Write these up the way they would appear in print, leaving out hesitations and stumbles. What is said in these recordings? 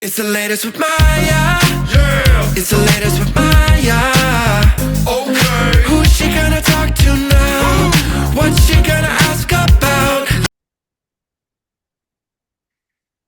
It's the latest with Maya. Yeah, It's the latest with Maya. okay. Who's she gonna talk to now? What's she gonna ask about?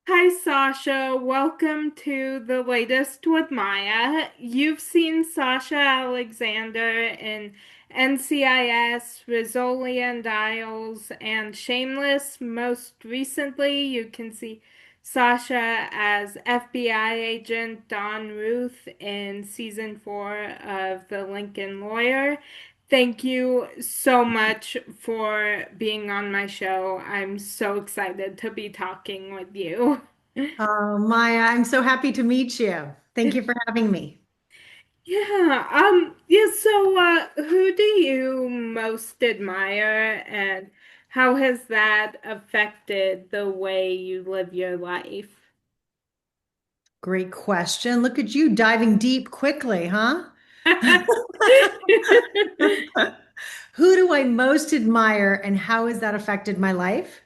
Hi, Sasha. Welcome to the latest with Maya. You've seen Sasha Alexander in NCIS, Rizzoli and Dials, and Shameless. Most recently, you can see Sasha as FBI agent Dawn Ruth in season 4 of The Lincoln Lawyer. Thank you so much for being on my show. I'm so excited to be talking with you. Oh, Maya, I'm so happy to meet you. Thank you for having me. Who do you most admire and how has that affected the way you live your life? Great question. Look at you diving deep quickly, huh? Who do I most admire and how has that affected my life?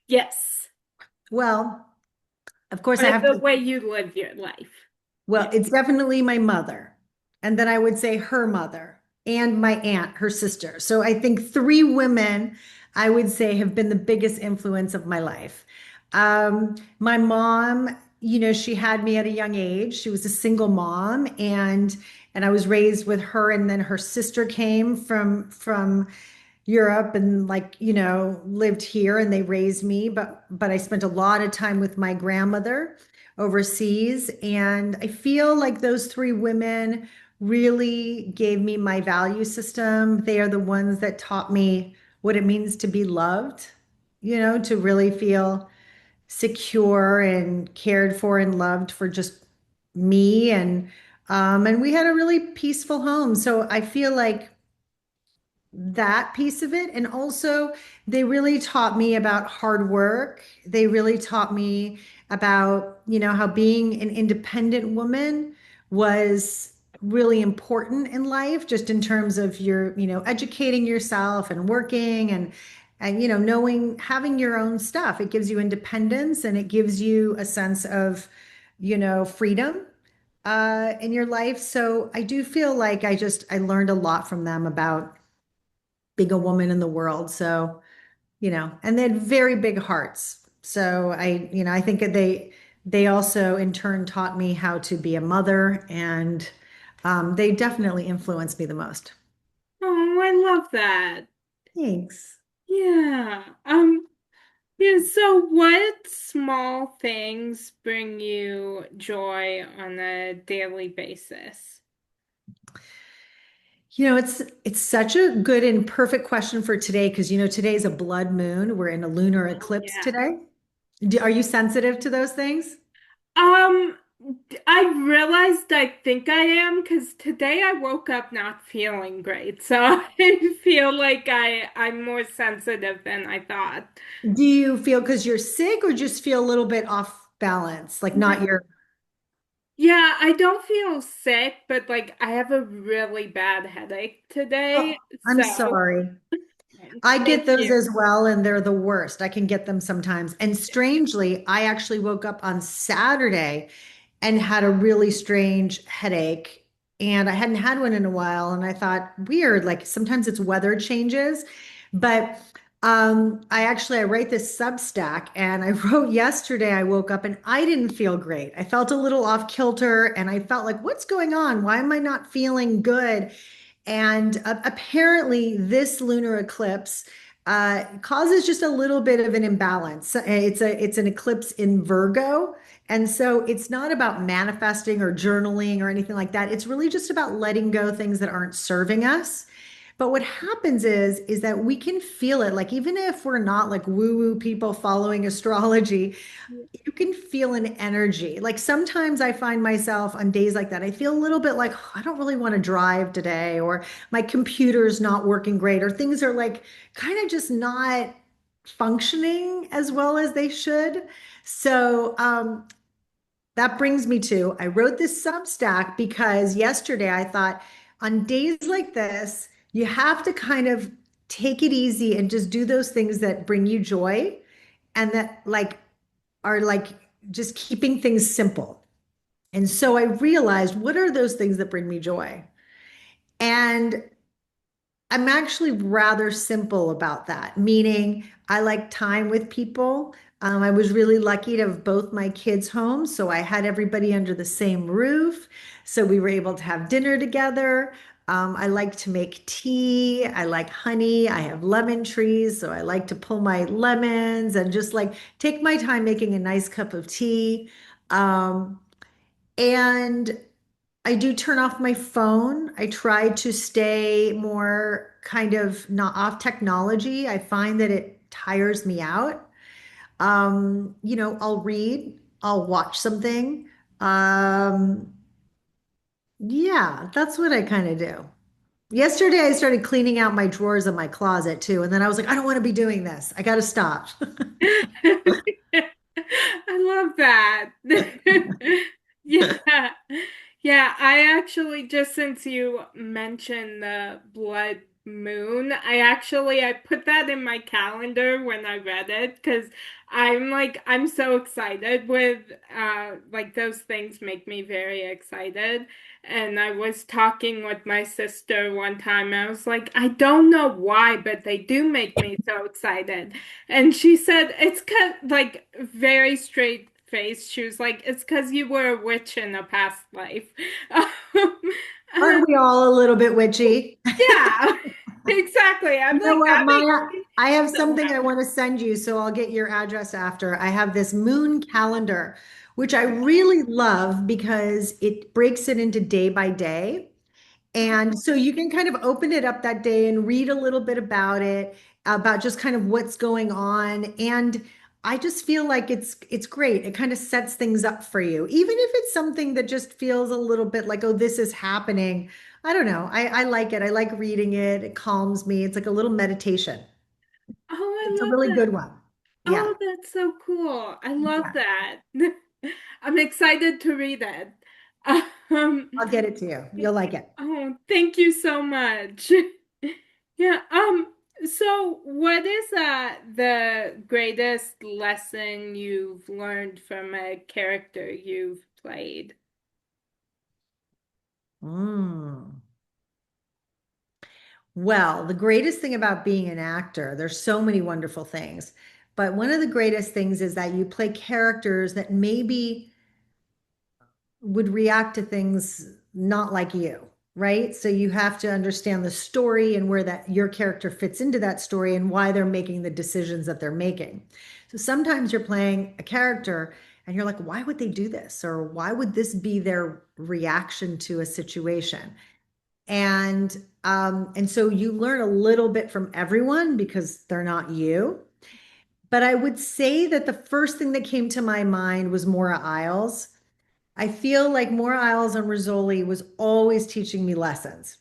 Yes, Well, of course, I or have the to. way you live your life. Well, Yeah. it's definitely my mother. And then I would say her mother and my aunt, her sister. So I think three women, I would say, have been the biggest influence of my life. My mom, she had me at a young age. She was a single mom and I was raised with her and then her sister came from Europe and lived here and they raised me but I spent a lot of time with my grandmother overseas and I feel like those three women really gave me my value system. They are the ones that taught me what it means to be loved, to really feel secure and cared for and loved for just me and we had a really peaceful home. So I feel like that piece of it. And also, they really taught me about hard work. They really taught me about, how being an independent woman was really important in life, just in terms of your, educating yourself and working and knowing, having your own stuff. It gives you independence and it gives you a sense of, freedom in your life. So I do feel like I learned a lot from them about being a woman in the world. So, and they had very big hearts. So I think that they also in turn taught me how to be a mother and they definitely influenced me the most. Oh, I love that. Thanks. Yeah. So what small things bring you joy on a daily basis? It's such a good and perfect question for today because today's a blood moon. We're in a lunar Oh, eclipse yeah. today. Are you sensitive to those things? Um, I realized I think I am because today I woke up not feeling great. So I feel like I'm more sensitive than I thought. Do you feel because you're sick or just feel a little bit off balance, like not your. Yeah, I don't feel sick, but like I have a really bad headache Oh, today. I'm So sorry. I thank get those you. as well, and they're the worst. I can get them sometimes. And strangely, I actually woke up on Saturday and had a really strange headache. And I hadn't had one in a while. And I thought, weird, like sometimes it's weather changes. But I write this Substack and I wrote yesterday, I woke up and I didn't feel great. I felt a little off kilter and I felt like, what's going on? Why am I not feeling good? And apparently, this lunar eclipse causes just a little bit of an imbalance. It's an eclipse in Virgo, and so it's not about manifesting or journaling or anything like that. It's really just about letting go things that aren't serving us. But what happens is that we can feel it. Like even if we're not like woo-woo people following astrology, you can feel an energy. Like sometimes I find myself on days like that, I feel a little bit like, "Oh, I don't really want to drive today, or my computer's not working great, or things are like kind of just not functioning as well as they should." So that brings me to I wrote this Substack because yesterday I thought on days like this, you have to kind of take it easy and just do those things that bring you joy and that like are like just keeping things simple. And so I realized, what are those things that bring me joy? And I'm actually rather simple about that, meaning I like time with people. I was really lucky to have both my kids home, so I had everybody under the same roof. So we were able to have dinner together. I like to make tea. I like honey. I have lemon trees, so I like to pull my lemons and just like take my time making a nice cup of tea. Um, and I do turn off my phone. I try to stay more kind of not off technology. I find that it tires me out. I'll read, I'll watch something. Um, yeah, that's what I kind of do. Yesterday, I started cleaning out my drawers in my closet too. And then I was like, I don't want to be doing this. I got to stop. I love that. Yeah. Yeah, I actually just since you mentioned the blood moon, I put that in my calendar when I read it because I'm so excited with like those things make me very excited. And I was talking with my sister one time. I was like, I don't know why, but they do make me so excited. And she said it's like very straight face. She was like, it's because you were a witch in a past life. Um, Aren't we all a little bit witchy? yeah, exactly. I'm You know like, what, that makes Maya? me I have so something I happy. want to send you, so I'll get your address after. I have this moon calendar, which I really love because it breaks it into day by day. And so you can kind of open it up that day and read a little bit about it, about just kind of what's going on. And I just feel like it's great. It kind of sets things up for you. Even if it's something that just feels a little bit like, oh, this is happening. I don't know. I like it. I like reading it. It calms me. It's like a little meditation. Oh, It's a I love really good that. one. Yeah. Oh, that's so cool. I love Yeah. that. I'm excited to read it. Um, I'll get it to you. You'll like it. oh, thank you so much. Yeah, so what is the greatest lesson you've learned from a character you've played? Mm. Well, the greatest thing about being an actor, there's so many wonderful things, but one of the greatest things is that you play characters that maybe would react to things not like you, right? So you have to understand the story and where that your character fits into that story and why they're making the decisions that they're making. So sometimes you're playing a character and you're like, why would they do this? Or why would this be their reaction to a situation? And so you learn a little bit from everyone because they're not you. But I would say that the first thing that came to my mind was Maura Isles. I feel like Maura Isles and Rizzoli was always teaching me lessons,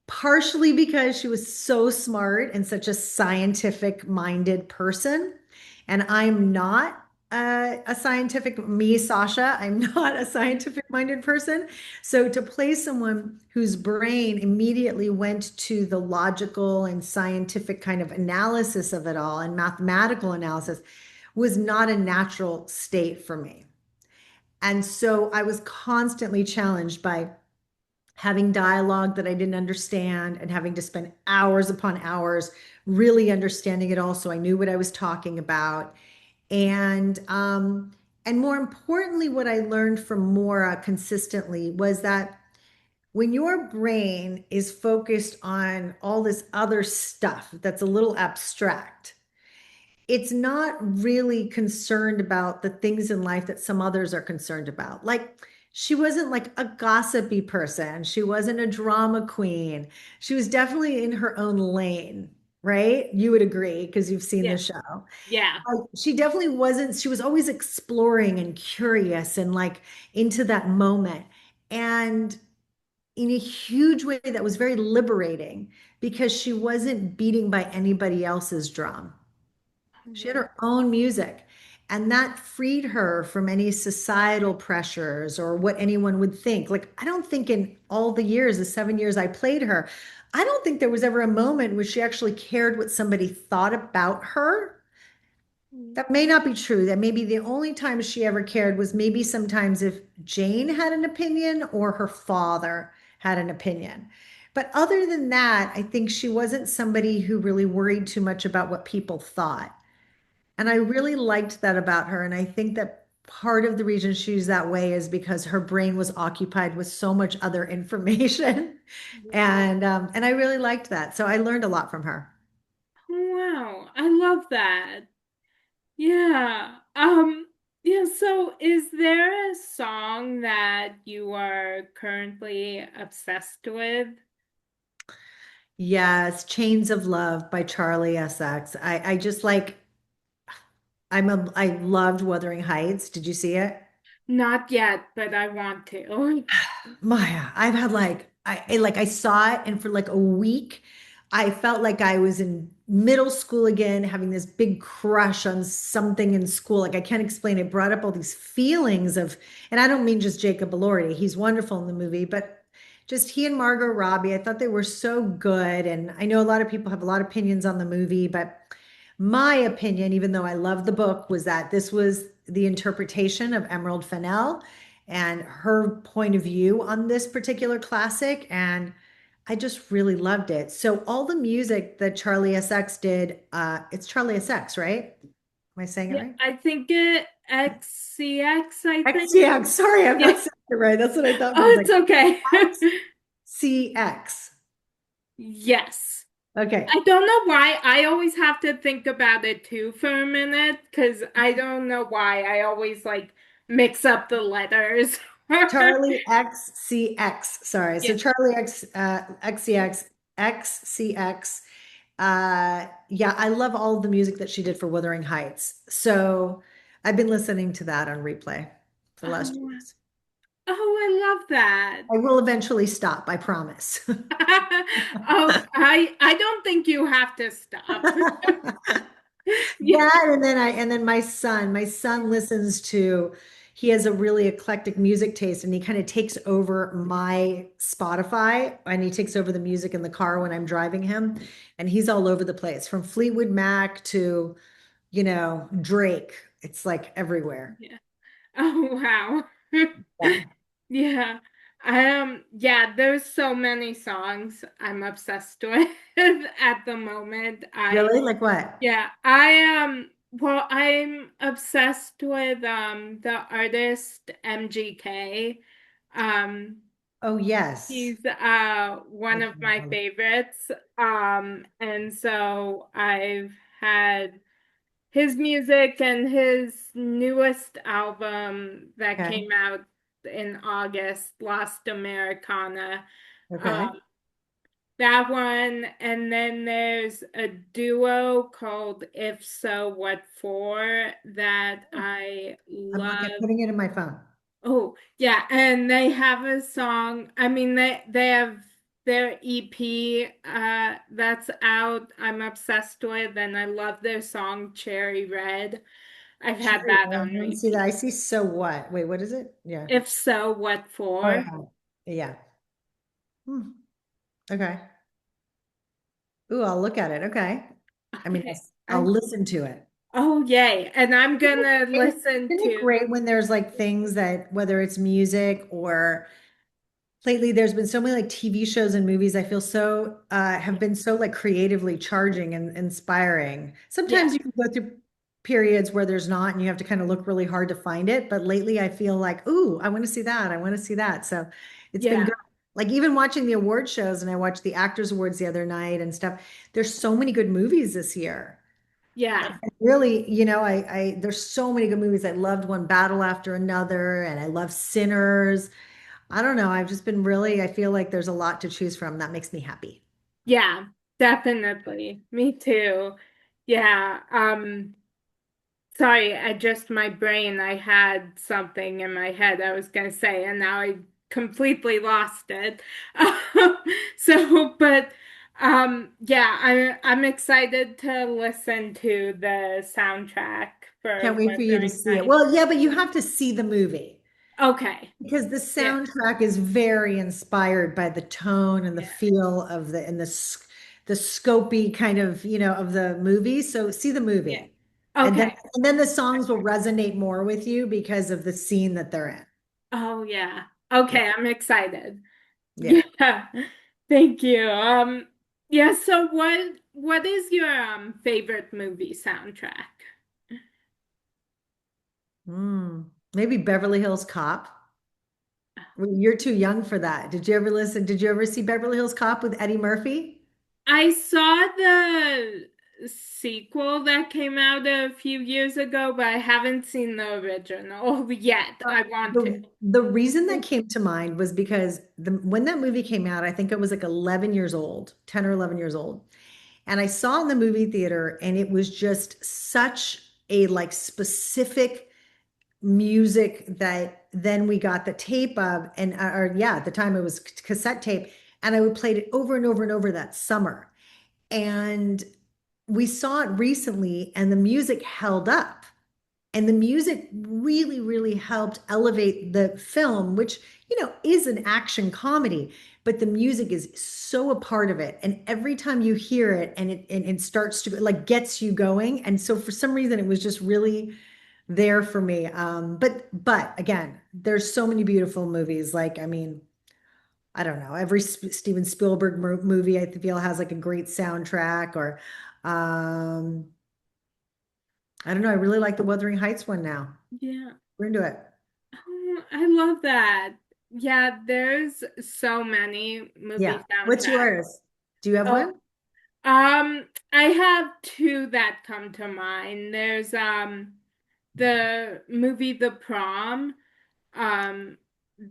partially because she was so smart and such a scientific minded person. And I'm not a scientific, me, Sasha, I'm not a scientific minded person. So to play someone whose brain immediately went to the logical and scientific kind of analysis of it all and mathematical analysis was not a natural state for me. And so I was constantly challenged by having dialogue that I didn't understand and having to spend hours upon hours really understanding it all so I knew what I was talking about. And more importantly, what I learned from Maura consistently was that when your brain is focused on all this other stuff that's a little abstract, it's not really concerned about the things in life that some others are concerned about. Like she wasn't like a gossipy person. She wasn't a drama queen. She was definitely in her own lane, right? You would agree because you've seen the Yeah, show. yeah. She definitely wasn't, she was always exploring and curious and like into that moment. And in a huge way that was very liberating because she wasn't beating by anybody else's drum. She had Oh, her own music, and that freed her from any societal pressures or what anyone would think. Like, I don't think in all the years, the 7 years I played her, I don't think there was ever a moment where she actually cared what somebody thought about her. That may not be true. That maybe the only time she ever cared was maybe sometimes if Jane had an opinion or her father had an opinion. But other than that, I think she wasn't somebody who really worried too much about what people thought. And I really liked that about her. And I think that part of the reason she's that way is because her brain was occupied with so much other information. And I really liked that. So I learned a lot from her. Wow, I love that. Yeah. Yeah, so is there a song that you are currently obsessed with? Yes, Chains of Love by Charlie SX. I just like I loved Wuthering Heights. Did you see it? Not yet, but I want to. Maya, I've had like I saw it and for like a week I felt like I was in middle school again, having this big crush on something in school. Like I can't explain it. Brought up all these feelings of, and I don't mean just Jacob Elordi. He's wonderful in the movie, but just he and Margot Robbie, I thought they were so good. And I know a lot of people have a lot of opinions on the movie, but my opinion, even though I love the book, was that this was the interpretation of Emerald Fennell and her point of view on this particular classic. And I just really loved it. So all the music that Charlie SX did, it's Charlie SX, right? Am I saying it Yeah, right? I think it XCX, I think. XCX. Sorry, I'm not Yeah. saying it right. That's what I thought. For a Oh, it's second. okay. XCX. Yes. Okay. I don't know why. I always have to think about it too for a minute because I don't know why. I always like mix up the letters. Charlie XCX. Sorry. So Yeah. Charlie X XCX XCX. Yeah, I love all of the music that she did for Wuthering Heights. So I've been listening to that on replay for the last few Oh, days. oh, I love that. I will eventually stop, I promise. Oh, I don't think you have to stop. Yeah. That and then my son listens to he has a really eclectic music taste and he kind of takes over my Spotify and he takes over the music in the car when I'm driving him and he's all over the place from Fleetwood Mac to Drake. It's like everywhere. Yeah. Oh, wow. Yeah. Yeah. Yeah, there's so many songs I'm obsessed with at the moment. Really? Like what? Yeah, I well, I'm obsessed with the artist MGK. Um Oh, yes. he's one of my favorites. And so I've had his music and his newest album that Okay. came out in August, Lost Americana. Okay. Um, that one, and then there's a duo called If So, What For that I I'm looking love. putting it in my phone. Oh, yeah, and they have a song. I mean, they have their EP that's out. I'm obsessed with, and I love their song Cherry Red. I've had Cherry, that I on don't see that. repeat. I see so what? Wait, what is it? Yeah. If so, what Oh, for? yeah. Yeah. Hmm. Okay. Ooh, I'll look at it. Okay. I mean, Okay. I'll listen to it. Oh, yay. And I'm gonna Isn't listen isn't it to, great when there's like things that, whether it's music or lately, there's been so many like TV shows and movies I feel so have been so like creatively charging and inspiring. yeah, Sometimes you can go through periods where there's not, and you have to kind of look really hard to find it. But lately, I feel like, ooh, I want to see that. I want to see that. So it's been yeah, good. Like even watching the award shows, and I watched the Actors Awards the other night and stuff. There's so many good movies this year. Like yeah, really, there's so many good movies. I loved One Battle After Another, and I love Sinners. I don't know. I've just been really, I feel like there's a lot to choose from. That makes me happy. yeah, definitely. Me too. Yeah. Sorry, I just my brain, I had something in my head I was gonna say, and now I completely lost it. So, but yeah, I'm excited to listen to the soundtrack for Can't wait for you to Wuthering see it. Heights. Well, yeah, but you have to see the movie Okay. because the Yeah, soundtrack is very inspired by the tone and the yeah, feel of the and the scopy kind of, of the movie. So see the yeah. movie. And then Okay. and then the songs will resonate more with you because of the scene that they're in. Oh yeah. Yeah. Okay, I'm excited. Yeah. Yeah. Thank you. Yeah, so what is your favorite movie soundtrack? Maybe Beverly Hills Cop. Well, you're too young for that. Did you ever listen? Did you ever see Beverly Hills Cop with Eddie Murphy? I saw the sequel that came out a few years ago, but I haven't seen the original yet. I want to. The reason that came to mind was because when that movie came out, I think I was like 11 years old, 10 or 11 years old. And I saw it in the movie theater, and it was just such a like specific music that then we got the tape of, and or yeah, at the time it was cassette tape, and I would play it over and over and over that summer. And we saw it recently, and the music held up. And the music really, really helped elevate the film, which, is an action comedy, but the music is so a part of it. And every time you hear it and it starts to like gets you going. And so for some reason, it was just really there for me. But again, there's so many beautiful movies. Like, I mean, I don't know, every Steven Spielberg movie I feel has like a great soundtrack or, um, I don't know. I really like the Wuthering Heights one now. Yeah. We're into it. Oh, I love that. Yeah, there's so many movie Yeah. What's soundtracks. yours? Do you have Oh, one? I have two that come to mind. There's the movie The Prom, um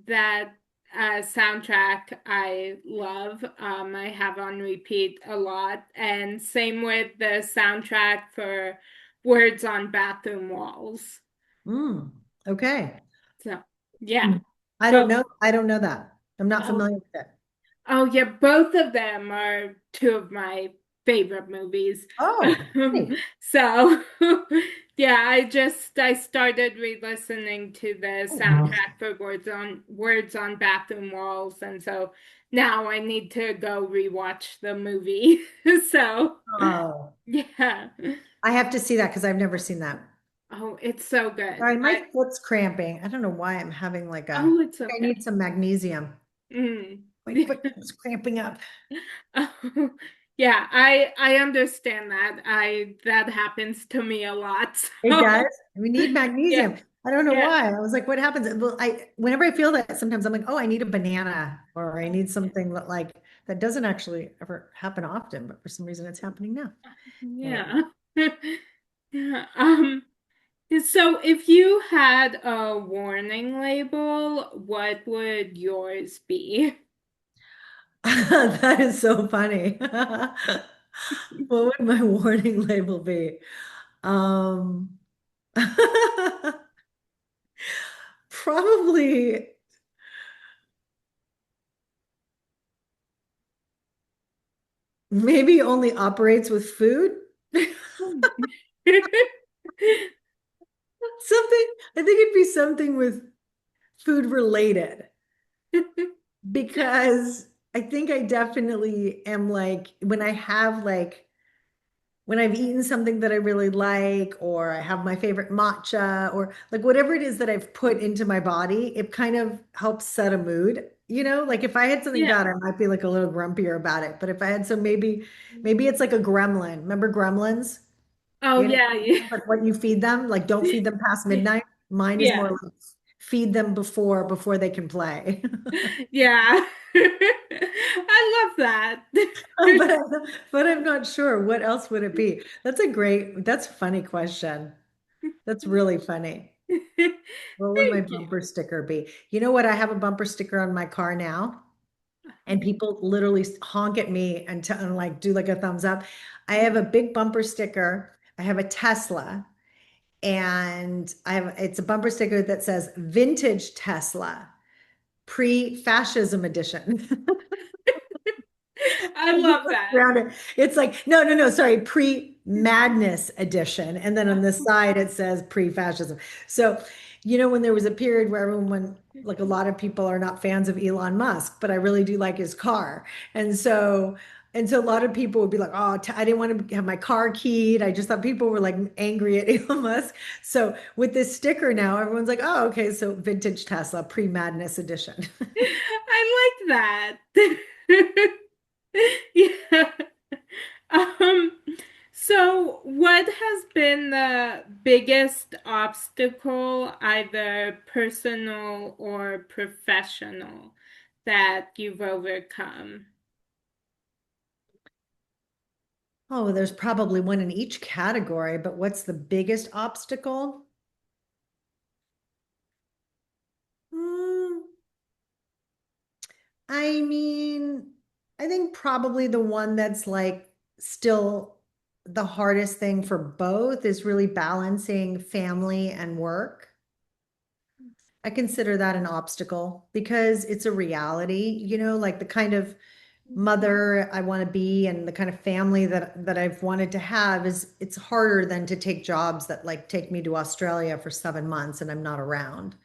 that soundtrack I love. I have on repeat a lot, and same with the soundtrack for Words on Bathroom Walls. Mm, okay. So yeah, Hmm. I don't both. know. I don't know that. I'm not Oh, familiar with it. oh yeah, both of them are two of my favorite movies. Oh, Um, hey. so yeah, I started re-listening to the soundtrack for Words on Bathroom Walls, and so now I need to go rewatch the movie. So Oh, yeah. I have to see that because I've never seen that. Oh, it's so good. Sorry, my foot's cramping. I don't know why I'm having like Oh, it's I okay. need some magnesium. Mm. My foot is cramping up. Oh, yeah, I understand that. I that happens to me a lot. It So does. We need yeah, magnesium. I don't know yeah. why. I was like, what happens? Well, whenever I feel that, sometimes I'm like, oh, I need a banana or I need something that like that doesn't actually ever happen often, but for some reason it's happening now. Anyway. Yeah. Yeah. So if you had a warning label, what would yours be? That is so funny. What would my warning label be? Um, probably maybe only operates with food. Something, I think it'd be something with food related because I think I definitely am like when I've eaten something that I really like, or I have my favorite matcha, or like whatever it is that I've put into my body, it kind of helps set a mood. Like if I had something Yeah. bad, I might be like a little grumpier about it. But if I had some, maybe it's like a gremlin. Remember gremlins? Oh You know, yeah, yeah. like what you feed them, like don't feed them past midnight. Mine is more Yeah. like feed them before they can play. Yeah. I love that. But but I'm not sure. What else would it be? That's a funny question. That's really funny. What would my Thank you. bumper sticker be? You know what? I have a bumper sticker on my car now, and people literally honk at me and like do like a thumbs up. I have a big bumper sticker. I have a Tesla, and it's a bumper sticker that says vintage Tesla, pre-fascism edition. I And you love look that. around it, it's like, no, no, no, sorry, pre-madness edition. And then on the side, it says pre-fascism. So, when there was a period where like a lot of people are not fans of Elon Musk, but I really do like his car. And so And so a lot of people would be like, oh, I didn't want to have my car keyed. I just thought people were like angry at Elon Musk. So with this sticker now, everyone's like, oh, okay, so vintage Tesla, pre-madness edition. I like that. Yeah. Um, so what has been the biggest obstacle, either personal or professional, that you've overcome? Oh, there's probably one in each category, but what's the biggest obstacle? Hmm, I mean, I think probably the one that's like still the hardest thing for both is really balancing family and work. I consider that an obstacle because it's a reality, like the kind of mother I want to be and the kind of family that I've wanted to have is it's harder than to take jobs that like take me to Australia for 7 months and I'm not around,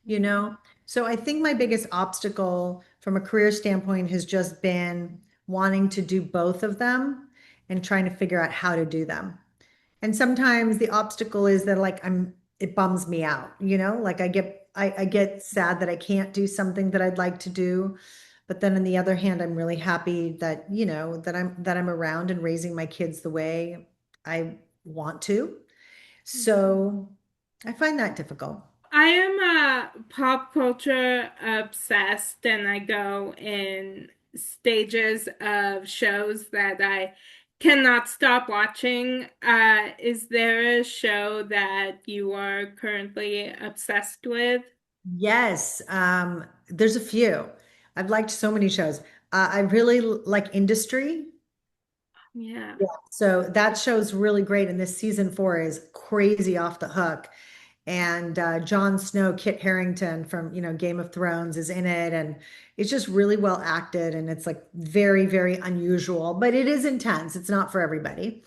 you know? So I think my biggest obstacle from a career standpoint has just been wanting to do both of them and trying to figure out how to do them. And sometimes the obstacle is that like it bums me out, like I get sad that I can't do something that I'd like to do. But then on the other hand, I'm really happy that, that I'm around and raising my kids the way I want to. So I find that difficult. I am pop culture obsessed, and I go in stages of shows that I cannot stop watching. Is there a show that you are currently obsessed with? Yes, there's a few. I've liked so many shows. I really like Industry. Yeah. Yeah. So that show's really great, and this season 4 is crazy off the hook. And Jon Snow, Kit Harington from Game of Thrones is in it, and it's just really well acted, and it's like very, very unusual, but it is intense. It's not for everybody.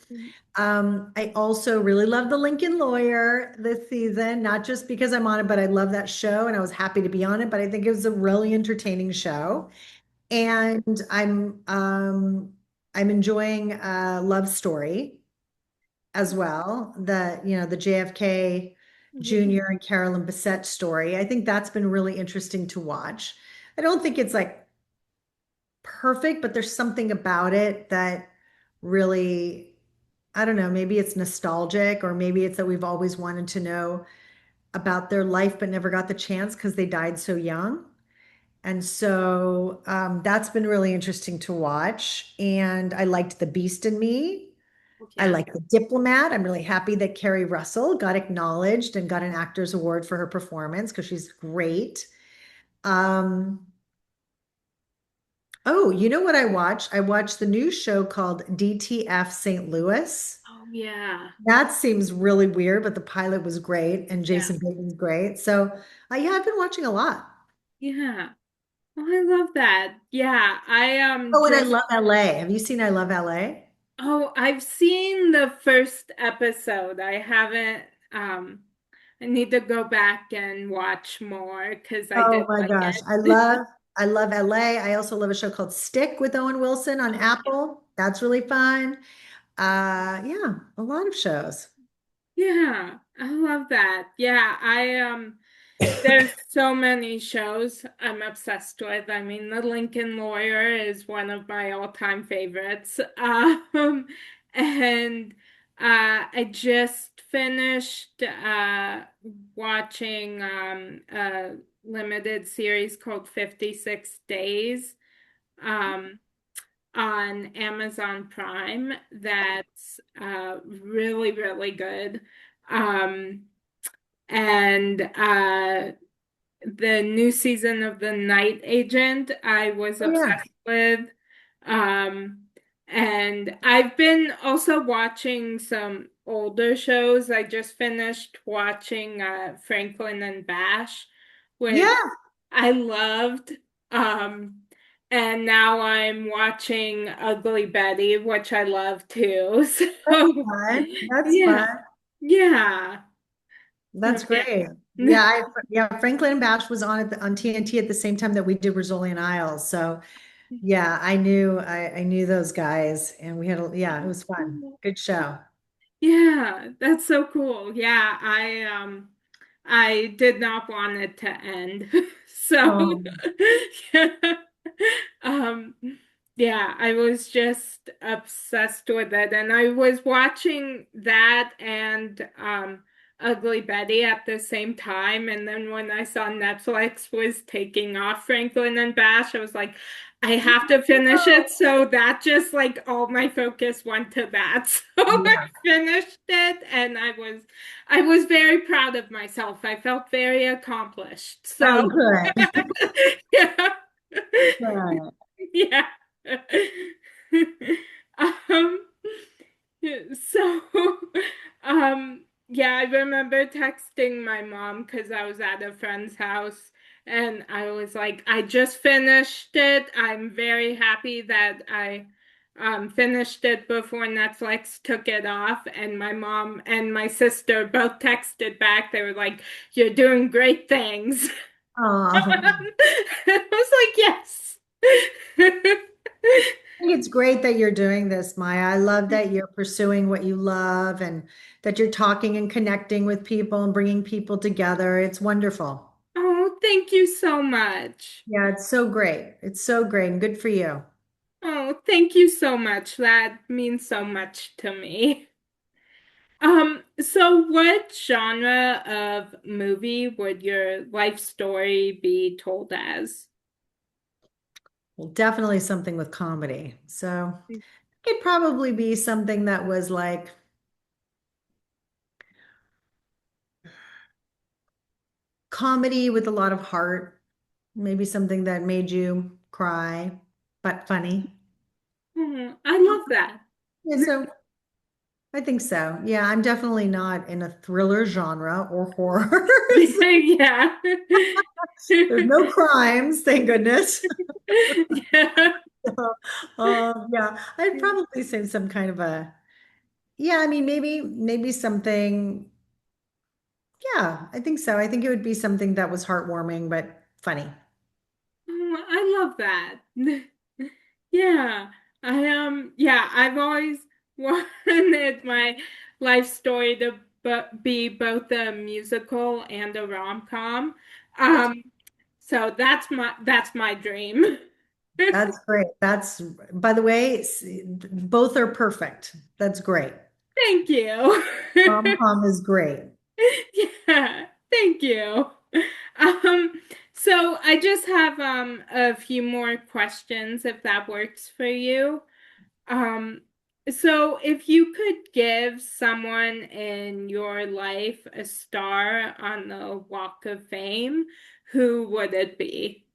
I also really love The Lincoln Lawyer this season, not just because I'm on it, but I love that show and I was happy to be on it, but I think it was a really entertaining show. And I'm enjoying Love Story as well. The JFK Mhm. Jr. and Carolyn Bessette story. I think that's been really interesting to watch. I don't think it's like perfect, but there's something about it that really, I don't know, maybe it's nostalgic or maybe it's that we've always wanted to know about their life but never got the chance because they died so young. And so that's been really interesting to watch. And I liked The Beast in Me. I Yeah. like The Diplomat. I'm really happy that Carrie Russell got acknowledged and got an Actors Award for her performance because she's great. Um, oh, you know what I watched? I watched the new show called DTF St. Louis. Oh, yeah. That seems really weird, but the pilot was great and Yeah. Jason Bateman's great. So, yeah, I've been watching a lot. Yeah. Oh, I love that. Yeah. I Oh, and I just love LA. Have you seen I Love LA? Oh, I've seen the first episode. I haven't, um, I need to go back and watch more because I Oh did my like gosh. it. I love LA. I also love a show called Stick with Owen Wilson on Apple. That's really fun. Yeah, a lot of shows. Yeah, I love that. Yeah, there's so many shows I'm obsessed with. I mean, The Lincoln Lawyer is one of my all-time favorites. And I just finished watching a limited series called 56 Days um, on Amazon Prime that's really, really good. Um, and the new season of The Night Agent I was Oh yeah. obsessed with. Um, and I've been also watching some older shows. I just finished watching Franklin and Bash, which Yeah, I loved. Um, and now I'm watching Ugly Betty, which I love too. So, fun. That's yeah, fun. yeah. So, That's great. yeah. Yeah, Franklin and Bash was on on TNT at the same time that we did Rizzoli and Isles. So Yeah, I knew those guys and we had yeah, it was fun. Good show. Yeah, that's so cool. Yeah, I did not want it to end. So Oh, yeah. Um yeah, I was just obsessed with it and I was watching that and Ugly Betty at the same time and then when I saw Netflix was taking off Franklin and Bash, I was like I have to finish it. So that just like all my focus went to that. So I yeah. finished it and I was very proud of myself. I felt very accomplished. So Oh, good. yeah. Good. Yeah. Um, so, yeah, I remember texting my mom because I was at a friend's house and I was like, I just finished it. I'm very happy that I finished it before Netflix took it off. And my mom and my sister both texted back. They were like, You're doing great things. Oh, I was like, Yes. I think it's great that you're doing this, Maya. I love that you're pursuing what you love and that you're talking and connecting with people and bringing people together. It's wonderful. Oh, thank you so much. Yeah, it's so great. It's so great and good for you. Oh, thank you so much. That means so much to me. So what genre of movie would your life story be told as? Well, definitely something with comedy. So it'd probably be something that was like comedy with a lot of heart, maybe something that made you cry, but funny. Oh, I love that. Yeah, so I think so. Yeah, I'm definitely not in a thriller genre or horror. Yeah. There's no crimes, thank goodness. Yeah. Yeah, I'd probably say some kind of a, yeah, I mean, maybe something, yeah, I think so. I think it would be something that was heartwarming, but funny. Oh, I love that. Yeah. Yeah, I've always wanted my life story to be both a musical and a rom-com. That's Um, so that's my dream. that's great. That's, by the way, both are perfect. That's great. Thank you. Rom-com is great. Yeah, thank you. Um, so I just have a few more questions if that works for you. Um, so if you could give someone in your life a star on the Walk of Fame, who would it be?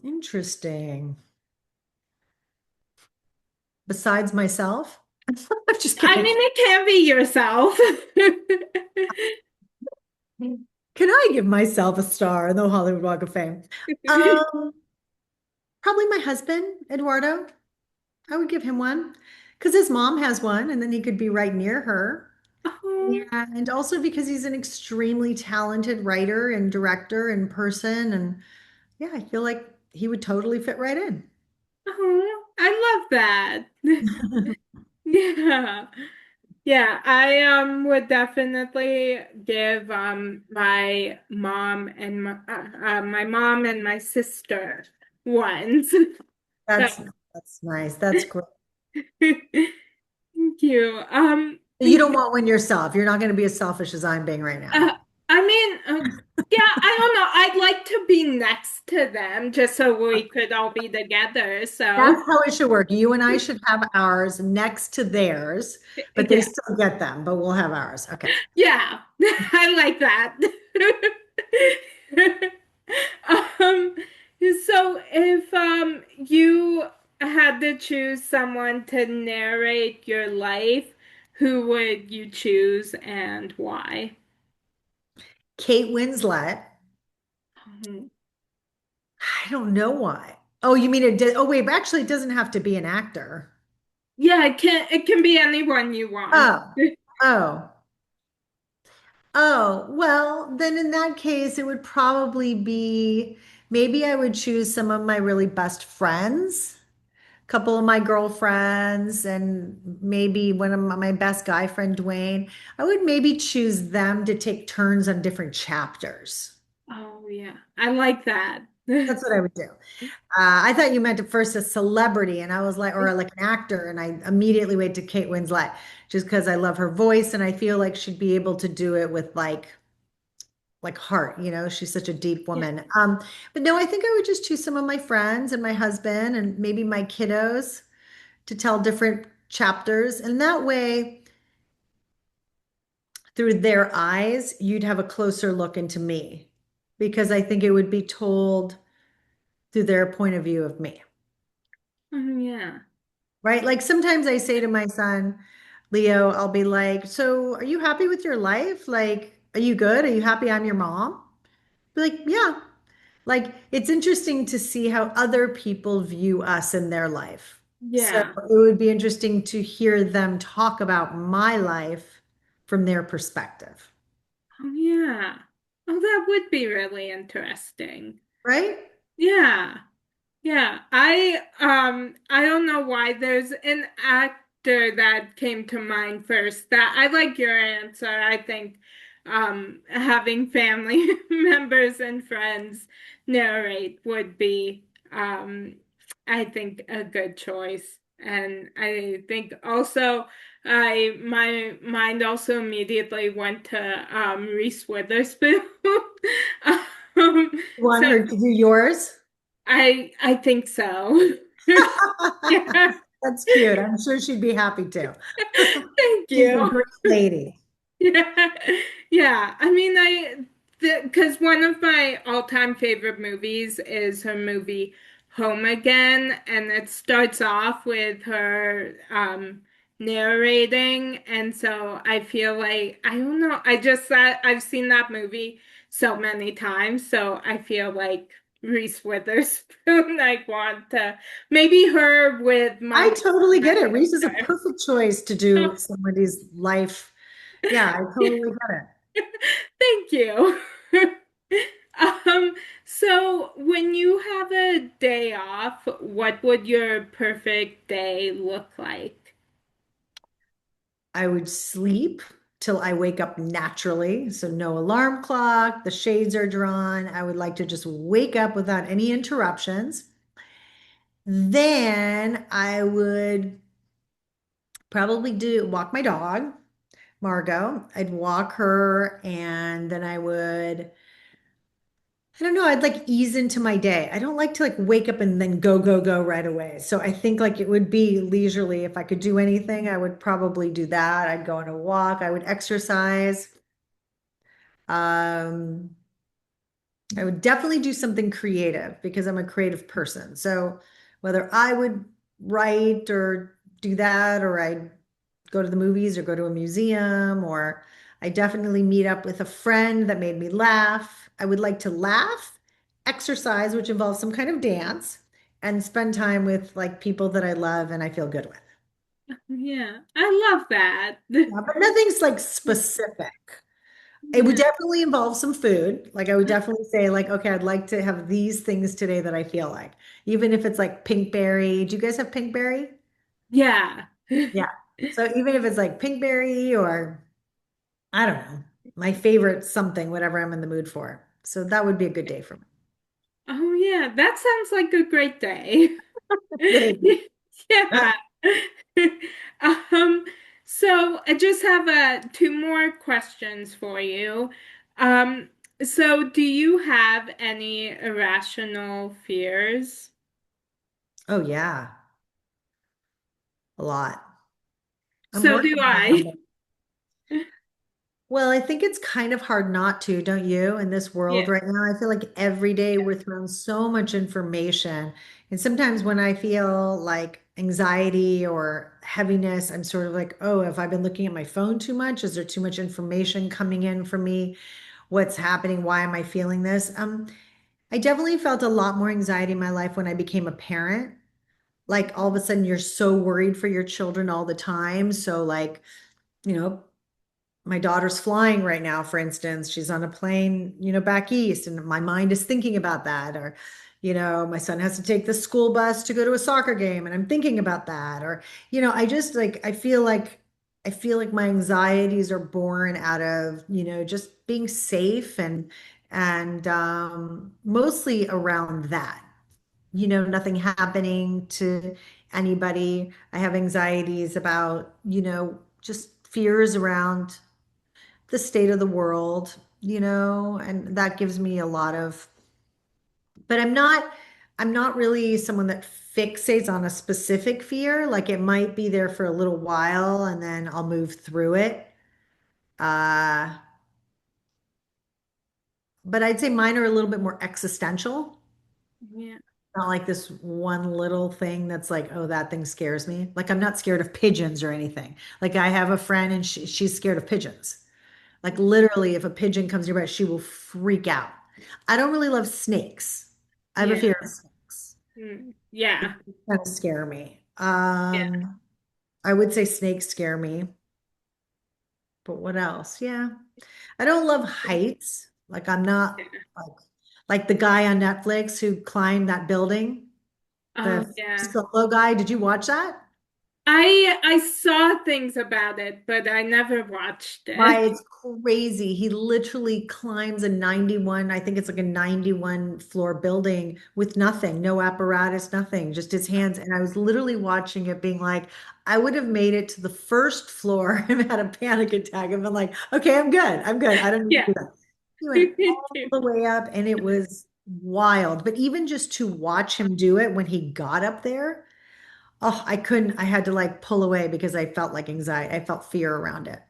Interesting. Besides myself? I'm just I kidding. mean, it can be yourself. Can I give myself a star in the Hollywood Walk of Fame? Um, Probably my husband, Eduardo. I would give him one because his mom has one, and then he could be right near her. Oh, Yeah, and also because he's an extremely talented writer and director and person. And yeah, I feel like he would totally fit right in. I love that. Yeah. Yeah, I would definitely give my mom and my sister ones. So That's that's nice. That's great. thank you. You don't want one yourself. You're not going to be as selfish as I'm being right now. Uh, I mean, yeah, I don't know. I'd like to be next to them just so we could all be together. So That's how it should work. You and I should have ours next to theirs, but they yeah, still get them, but we'll have ours. Okay. yeah, I like that. Um, so if you had to choose someone to narrate your life, who would you choose and why? Kate Winslet. Mhm. I don't know why. Oh, you mean it did? Oh, wait, but actually, it doesn't have to be an actor. Yeah, it can be anyone you want. Oh, oh. Oh, well, then in that case, it would probably be maybe I would choose some of my really best friends, a couple of my girlfriends, and maybe one of my best guy friend, Dwayne. I would maybe choose them to take turns on different chapters. Oh, yeah. I like that. That's what I would do. I thought you meant at first a celebrity, and I was like, or like an actor, and I immediately went to Kate Winslet just because I love her voice, and I feel like she'd be able to do it with like heart, she's such a deep Yeah. woman. But no, I think I would just choose some of my friends and my husband and maybe my kiddos to tell different chapters. And that way, through their eyes, you'd have a closer look into me because I think it would be told through their point of view of me, Oh, yeah. right? Like sometimes I say to my son, Leo, I'll be like, so are you happy with your life? Like, are you good? Are you happy I'm your mom? Be like, yeah. Like, it's interesting to see how other people view us in their life. So Yeah. it would be interesting to hear them talk about my life from their perspective, Oh, yeah. Oh, that would be really interesting. right? Yeah. Yeah, I don't know why there's an actor that came to mind first. That I like your answer. I think having family members and friends narrate would be I think a good choice. And I think also I my mind also immediately went to Reese Witherspoon. Um, You want so her to do yours? I think so. Yeah. That's cute. I'm sure she'd be happy to. Thank She's a you. great lady. Yeah. Yeah. I mean, because one of my all-time favorite movies is her movie Home Again, and it starts off with her narrating, and so I feel like I don't know, I just that I've seen that movie so many times, so I feel like Reese Witherspoon, I want to maybe her with I my totally get it. Reese is a sister. perfect choice to do somebody's life. Yeah, I totally get it. Thank you. Um, so when you have a day off, what would your perfect day look like? I would sleep till I wake up naturally. So no alarm clock, the shades are drawn. I would like to just wake up without any interruptions. Then I would probably do walk my dog, Margot. I'd walk her and then I don't know, I'd like ease into my day. I don't like to like wake up and then go, go, go right away. So I think like it would be leisurely. If I could do anything, I would probably do that. I'd go on a walk, I would exercise. Um, I would definitely do something creative because I'm a creative person. So whether I would write or do that, or I'd go to the movies or go to a museum, or I definitely meet up with a friend that made me laugh. I would like to laugh, exercise, which involves some kind of dance, and spend time with like people that I love and I feel good with. Yeah, I love that. Yeah, but nothing's like specific. It would Yeah. definitely involve some food. Like I would definitely say like, okay, I'd like to have these things today that I feel like. Even if it's like pinkberry. Do you guys have pinkberry? Yeah. Yeah. So even if it's like pinkberry or I don't know, my favorite something, whatever I'm in the mood for. So that would be a good day for me. Oh yeah, that sounds like a great day. Thanks. Yeah. Um, so I just have two more questions for you. Um, so do you have any irrational fears? Oh yeah, a lot. I'm So do working on I. them. Well, I think it's kind of hard not to, don't you, in this world Yeah. right now? I feel like every day we're thrown so much information. And sometimes when I feel like anxiety or heaviness, I'm sort of like, oh, have I been looking at my phone too much? Is there too much information coming in for me? What's happening? Why am I feeling this? I definitely felt a lot more anxiety in my life when I became a parent. Like all of a sudden you're so worried for your children all the time. So like, you know, my daughter's flying right now, for instance, she's on a plane, back east, and my mind is thinking about that. Or, my son has to take the school bus to go to a soccer game, and I'm thinking about that. Or, I just like, I feel like my anxieties are born out of, just being safe and mostly around that, nothing happening to anybody. I have anxieties about, just fears around the state of the world, and that gives me a lot of, but I'm not really someone that fixates on a specific fear. Like it might be there for a little while and then I'll move through it. Uh, but I'd say mine are a little bit more existential. Yeah. Not like this one little thing that's like, oh, that thing scares me. Like I'm not scared of pigeons or anything. Like I have a friend and she's scared of pigeons. Like literally, if a pigeon comes nearby, she will freak out. I don't really love snakes. I have a Yeah. fear of snakes. They Yeah. kind of scare me. Yeah. I would say snakes scare me, but what else? Yeah. I don't love heights. Like I'm not like the guy on Netflix who climbed that building, Oh, the yeah. solo guy. Did you watch that? I saw things about it, but I never watched My, it. it's crazy. He literally climbs a 91, I think it's like a 91 floor building with nothing, no apparatus, nothing, just his hands. And I was literally watching it being like, I would have made it to the first floor and had a panic attack and been like, okay, I'm good. I'm good. I don't need to Yeah. do that. He went all the way up and it was wild. But even just to watch him do it when he got up there, oh, I couldn't, I had to like pull away because I felt like anxiety. I felt fear around it.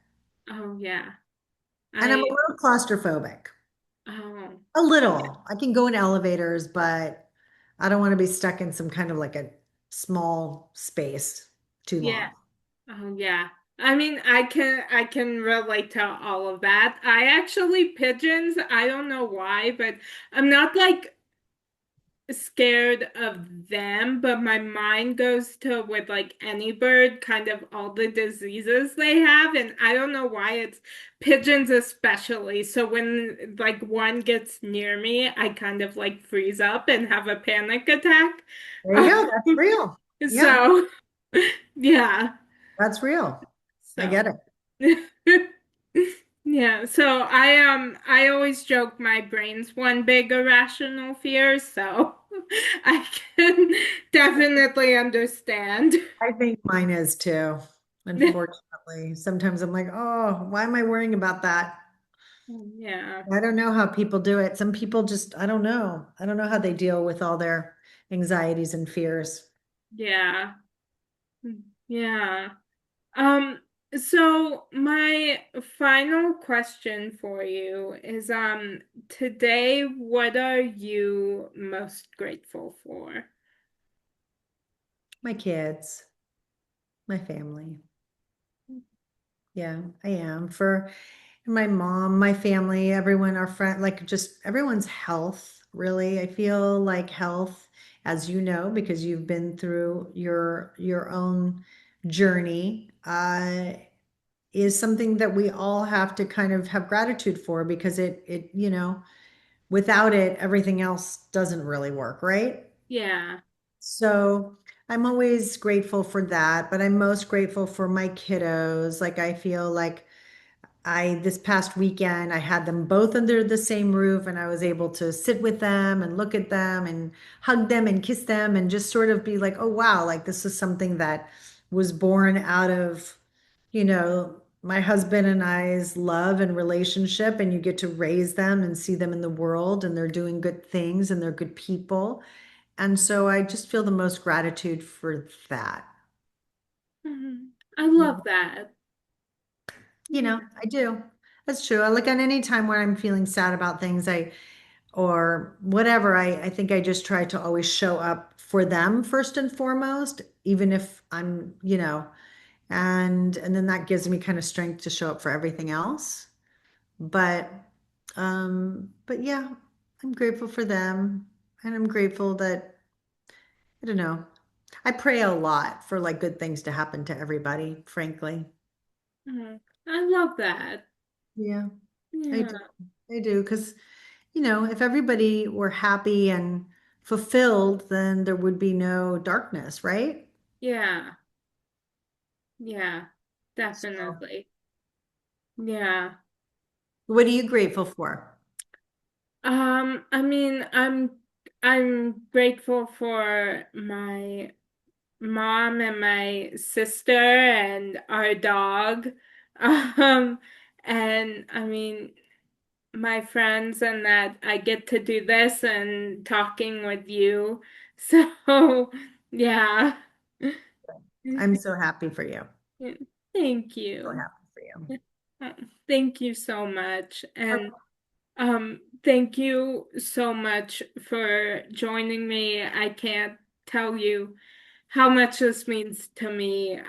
Oh, yeah. And I'm a I little claustrophobic. oh, A little. I can go in elevators, but I don't want to be stuck in some kind of like a small space too yeah. long. Oh, yeah. I mean, I can relate to all of that. I actually pigeons, I don't know why, but I'm not like scared of them, but my mind goes to with like any bird, kind of all the diseases they have, and I don't know why it's pigeons especially. So when like one gets near me, I kind of like freeze up and have a panic attack. There you go. That's real. Yeah, So yeah, that's real. I so get it. yeah, so I always joke my brain's one big irrational fear, so I can definitely understand. I think mine is too, unfortunately. Sometimes I'm like, oh, why am I worrying about that? Yeah, I don't know how people do it. Some people just, I don't know. I don't know how they deal with all their anxieties and fears. yeah, yeah. Um, so my final question for you is today, what are you most grateful for? My kids, my family. Yeah, I am. For my mom, my family, everyone, our friend, like just everyone's health, really. I feel like health, as you know, because you've been through your own journey, is something that we all have to kind of have gratitude for because without it, everything else doesn't really work, right? Yeah, So I'm always grateful for that, but I'm most grateful for my kiddos. Like I feel like this past weekend, I had them both under the same roof and I was able to sit with them and look at them and hug them and kiss them and just sort of be like, oh, wow, like this is something that was born out of, my husband and I's love and relationship. And you get to raise them and see them in the world and they're doing good things and they're good people. And so I just feel the most gratitude for that. mhm. I love that. Yeah, I do. That's true. Like on any time where I'm feeling sad about things, or whatever, I think I just try to always show up for them first and foremost, even if and then that gives me kind of strength to show up for everything else. But but yeah, I'm grateful for them and I'm grateful that I don't know. I pray a lot for like good things to happen to everybody, frankly. mhm. I love that. Yeah, I do. Yeah. I do. Because, if everybody were happy and fulfilled, then there would be no darkness, right? Yeah. Yeah. So, Definitely. Yeah. what are you grateful for? I mean, I'm grateful for my mom and my sister and our dog. Um, and I mean, my friends and that I get to do this and talking with you. So, yeah. I'm so happy for you. Thank So you. happy for you. Uh, Thank you so much. And thank you so much for joining me. I can't tell you how much this means to me.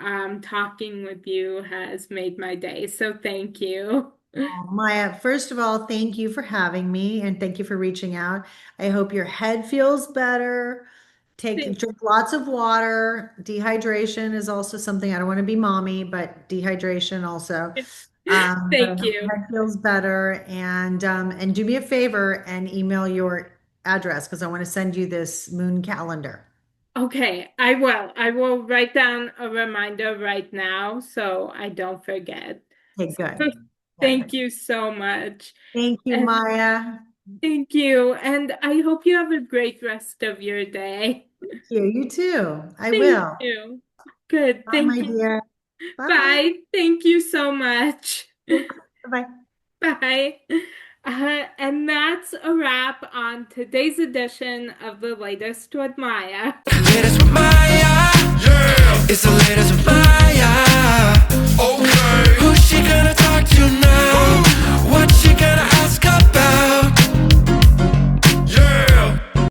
Talking with you has made my day. So thank you. Oh, Maya, first of all, thank you for having me and thank you for reaching out. I hope your head feels better. Drink lots of water. Dehydration is also something, I don't want to be mommy, but dehydration also. But I Thank hope you. your head feels better and do me a favor and email your address because I want to send you this moon calendar. Okay, I will. I will write down a reminder right now so I don't forget. Okay, good. Thank Good. you so much. Thank you, And Maya. thank you. And I hope you have a great rest of your day. Thank you. You too. I Thank will. you. Good. Bye, Thank my you. dear. Bye. Bye. Thank you so much. Bye. Bye. And that's a wrap on today's edition of the latest with Maya. Latest with my